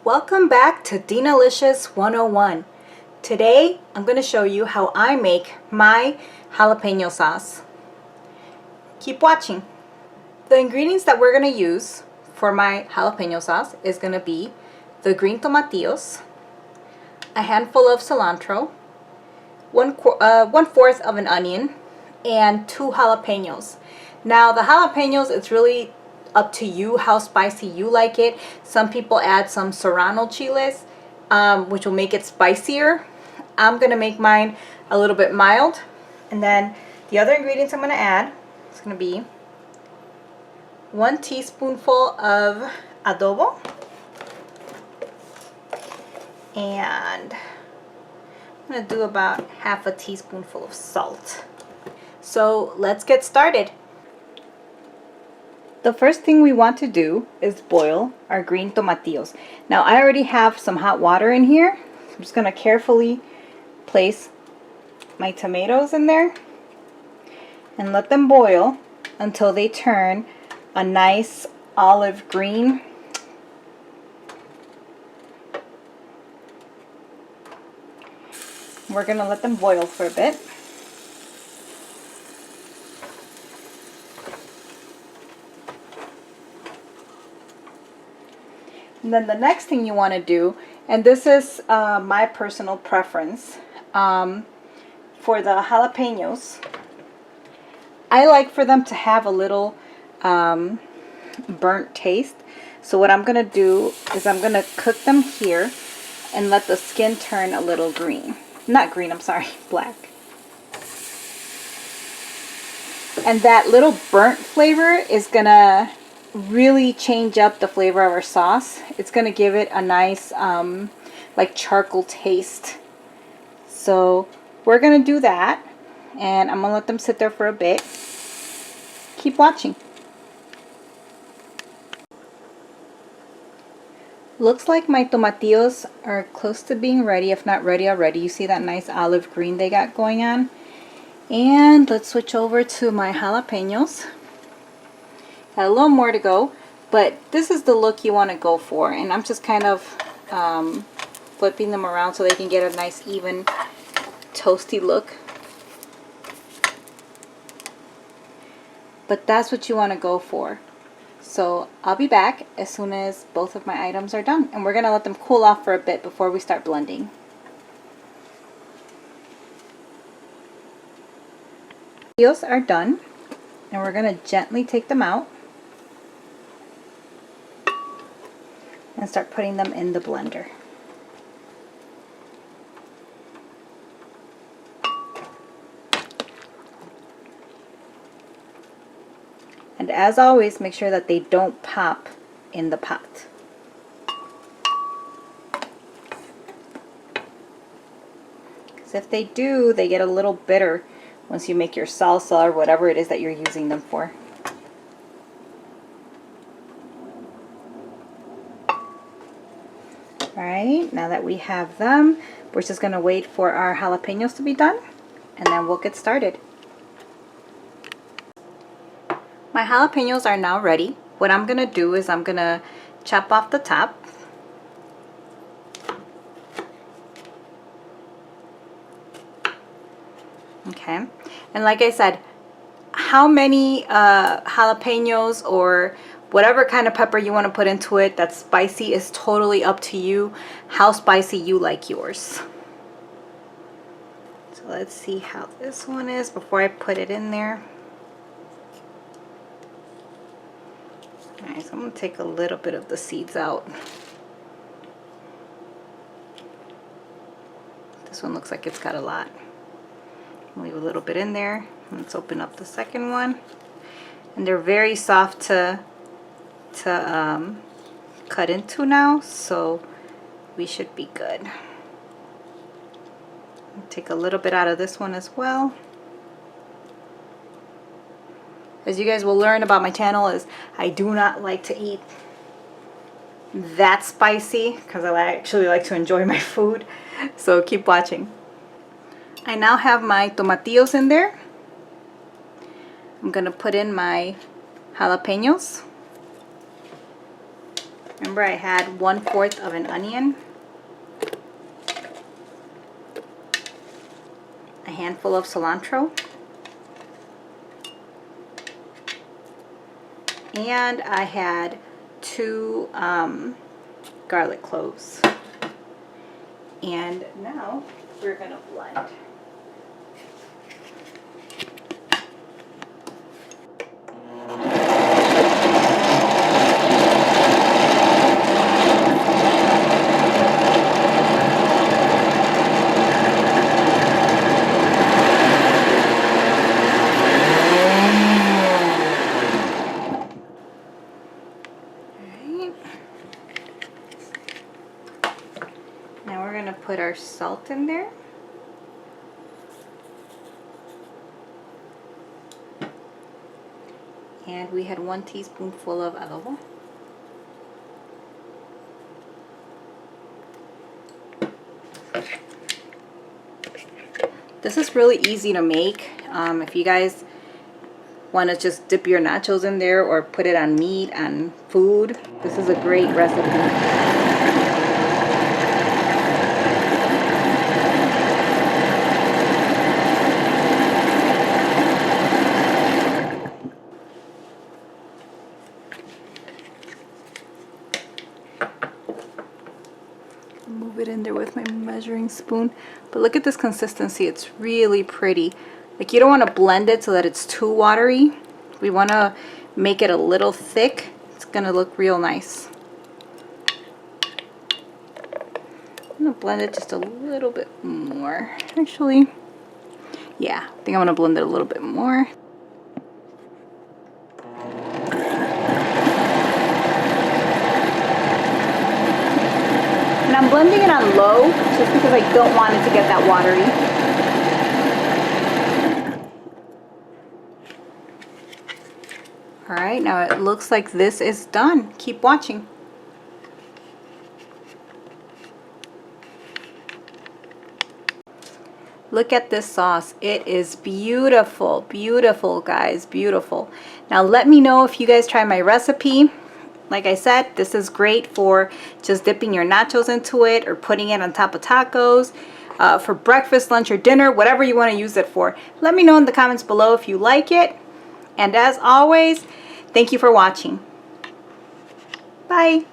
Welcome back to Dinalicious 101. Today I'm going to show you how I make my jalapeno sauce. Keep watching. The ingredients that we're going to use for my jalapeno sauce is going to be the green tomatillos, a handful of cilantro, 1/4 of an onion, and 2 jalapeños. Now the jalapeños, it's really up to you how spicy you like it. Some people add some serrano chiles, which will make it spicier. I'm gonna make mine a little bit mild. And then the other ingredients I'm gonna add is gonna be 1 teaspoonful of adobo, and I'm gonna do about 1/2 teaspoonful of salt. So let's get started. The first thing we want to do is boil our green tomatillos. Now I already have some hot water in here. I'm just going to carefully place my tomatoes in there and let them boil until they turn a nice olive green. We're going to let them boil for a bit. And then the next thing you want to do, and this is my personal preference, for the jalapenos, I like for them to have a little burnt taste. So what I'm going to do is I'm going to cook them here and let the skin turn a little green. Not green, I'm sorry, black. And that little burnt flavor is going to really change up the flavor of our sauce. It's going to give it a nice like charcoal taste. So we're going to do that, and I'm going to let them sit there for a bit. Keep watching. Looks like my tomatillos are close to being ready, if not ready already. You see that nice olive green they got going on. And let's switch over to my jalapenos. A little more to go, but this is the look you want to go for, and I'm just kind of flipping them around so they can get a nice even toasty look. But that's what you want to go for. So I'll be back as soon as both of my items are done, and we're going to let them cool off for a bit before we start blending. These are done, and we're going to gently take them out and start putting them in the blender. And as always, make sure that they don't pop in the pot. Because if they do, they get a little bitter once you make your salsa or whatever it is that you're using them for. Alright, now that we have them, we're just going to wait for our jalapenos to be done, and then we'll get started. My jalapenos are now ready. What I'm going to do is I'm going to chop off the top. Okay, and like I said, how many jalapenos or whatever kind of pepper you want to put into it that's spicy is totally up to you, how spicy you like yours. So let's see how this one is before I put it in there. Alright, so I'm going to take a little bit of the seeds out. This one looks like it's got a lot. Leave a little bit in there. Let's open up the second one. And they're very soft to cut into now, so we should be good. Take a little bit out of this one as well. As you guys will learn about my channel, is I do not like to eat that spicy because I actually like to enjoy my food. So keep watching. I now have my tomatillos in there. I'm gonna put in my jalapenos. Remember, I had 1/4 of an onion, a handful of cilantro, and I had 2 garlic cloves. And now we're gonna blend. Now we're gonna put our salt in there. And we had 1 teaspoonful of adobo. This is really easy to make. If you guys want to just dip your nachos in there or put it on meat, on food, this is a great recipe. Move it in there with my measuring spoon. But look at this consistency. It's really pretty. Like, you don't want to blend it so that it's too watery. We want to make it a little thick. It's going to look real nice. I'm going to blend it just a little bit more. Actually, yeah, I think I'm going to blend it a little bit more. I'm blending it on low just because I don't want it to get that watery. Alright, now it looks like this is done. Keep watching. Look at this sauce. It is beautiful. Beautiful, guys. Beautiful. Now let me know if you guys try my recipe. Like I said, this is great for just dipping your nachos into it or putting it on top of tacos, for breakfast, lunch, or dinner, whatever you want to use it for. Let me know in the comments below if you like it. And as always, thank you for watching. Bye.